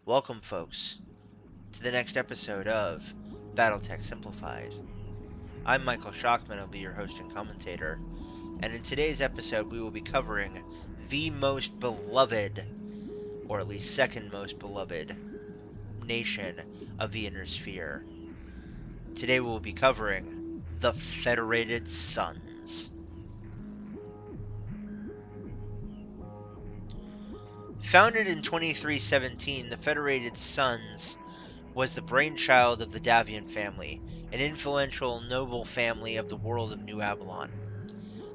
Welcome, folks, to the next episode of BattleTech Simplified. I'm Michael Schachman, I'll be your host and commentator, and in today's episode we will be covering the most beloved, or at least second most beloved, nation of the Inner Sphere. Today we will be covering the Federated Suns. Founded in 2317, the Federated Suns was the brainchild of the Davian family, an influential noble family of the world of New Avalon.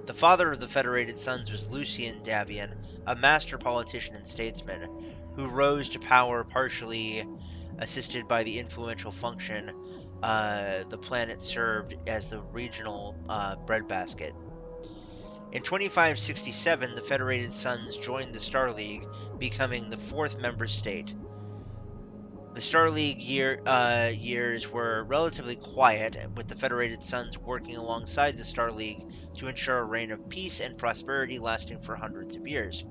The father of the Federated Suns was Lucian Davian, a master politician and statesman, who rose to power partially assisted by the influential function the planet served as the regional breadbasket. In 2567, the Federated Suns joined the Star League, becoming the fourth member state. The Star League years were relatively quiet, with the Federated Suns working alongside the Star League to ensure a reign of peace and prosperity lasting for hundreds of years.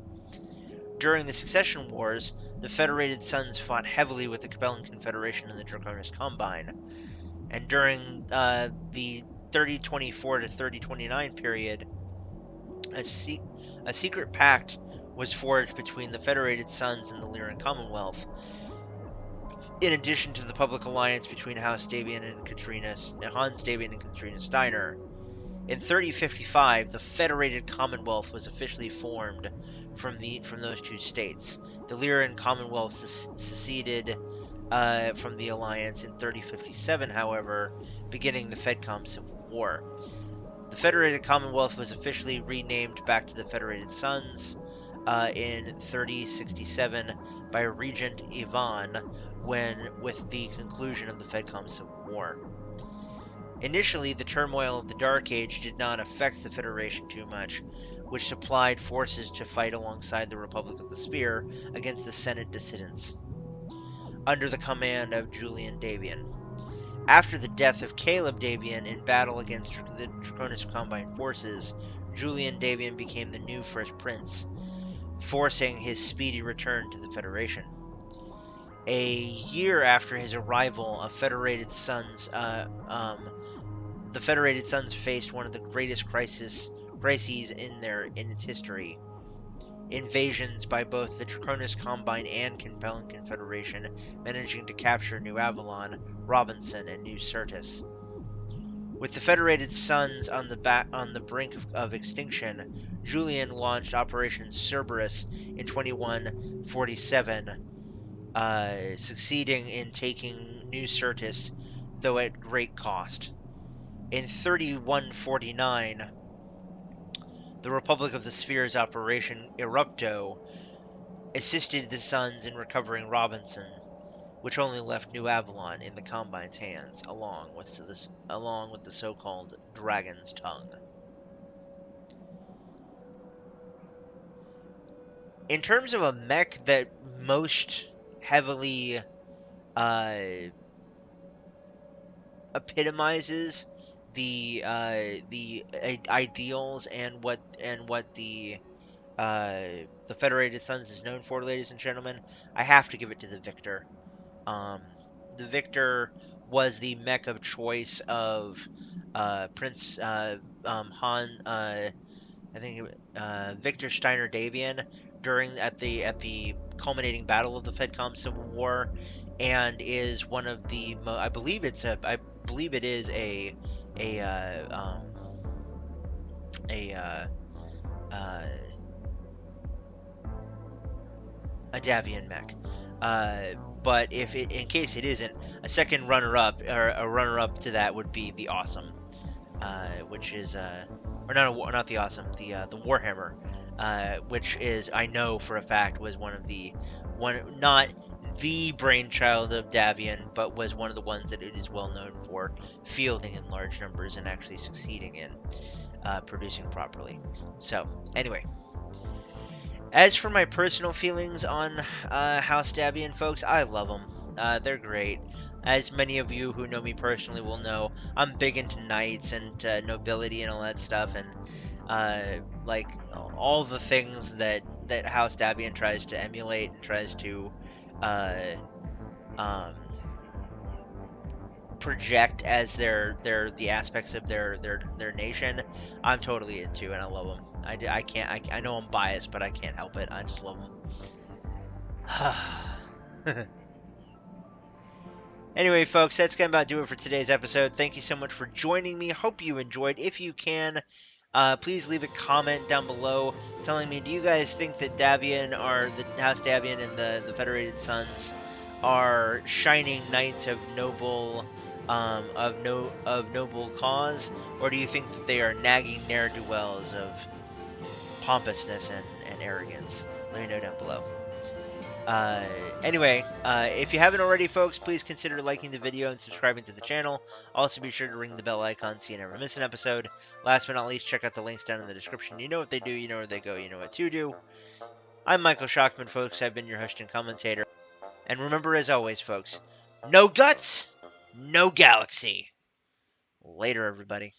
During the Succession Wars, the Federated Suns fought heavily with the Capellan Confederation and the Draconis Combine, and during the 3024 to 3029 period, a secret pact was forged between the Federated Suns and the Lyran Commonwealth, in addition to the public alliance between Hans Davian and Katrina Steiner. In 3055, the Federated Commonwealth was officially formed from those two states. The Lyran Commonwealth seceded from the alliance in 3057, however, beginning the FedCom Civil War. The Federated Commonwealth was officially renamed back to the Federated Suns in 3067 by Regent Ivan with the conclusion of the FedCom Civil War. Initially, the turmoil of the Dark Age did not affect the Federation too much, which supplied forces to fight alongside the Republic of the Sphere against the Senate dissidents, under the command of Julian Davian. After the death of Caleb Davian in battle against the Draconis Combine forces, Julian Davian became the new First Prince, forcing his speedy return to the Federation. A year after his arrival, the Federated Suns faced one of the greatest crises in its history: invasions by both the Draconis Combine and Capellan Confederation, managing to capture New Avalon, Robinson, and New Syrtis. With the Federated Suns on the brink of extinction, Julian launched Operation Cerberus in 2147, succeeding in taking New Syrtis, though at great cost. In 3149, the Republic of the Sphere's Operation Erupto assisted the Suns in recovering Robinson, which only left New Avalon in the Combine's hands, along with the so-called Dragon's Tongue. In terms of a mech that most heavily epitomizes the ideals and what the Federated Suns is known for, ladies and gentlemen, I have to give it to the Victor. The Victor was the mech of choice of Prince Victor Steiner Davian at the culminating battle of the FedCom Civil War, and is one of the I believe it is a Davian mech. But in case it isn't, a second runner-up, or a runner-up to that, would be the Awesome, which is or not the Awesome, the Warhammer, which is, I know for a fact, was not the brainchild of Davian, but was one of the ones that it is well known for fielding in large numbers and actually succeeding in producing properly. So, anyway. As for my personal feelings on House Davian, folks, I love them. They're great. As many of you who know me personally will know, I'm big into knights and nobility and all that stuff, and like all the things that House Davian tries to emulate and tries to um, project as the aspects of their nation, I'm totally into, and I love them. I can't I know I'm biased, but I can't help it. I just love them. Anyway, folks, that's going to about do it for today's episode. Thank you so much for joining me. Hope you enjoyed. If you can, please leave a comment down below telling me, do you guys think that Davian, or the House Davian and the Federated Sons, are shining knights of noble, of noble cause, or do you think that they are nagging ne'er-do-wells of pompousness and arrogance? Let me know down below. Anyway, if you haven't already, folks, please consider liking the video and subscribing to the channel. Also, be sure to ring the bell icon so you never miss an episode. Last but not least, check out the links down in the description. You know what they do, you know where they go, you know what to do. I'm Michael Shockman, folks. I've been your host and commentator. And remember, as always, folks, no guts, no galaxy. Later, everybody.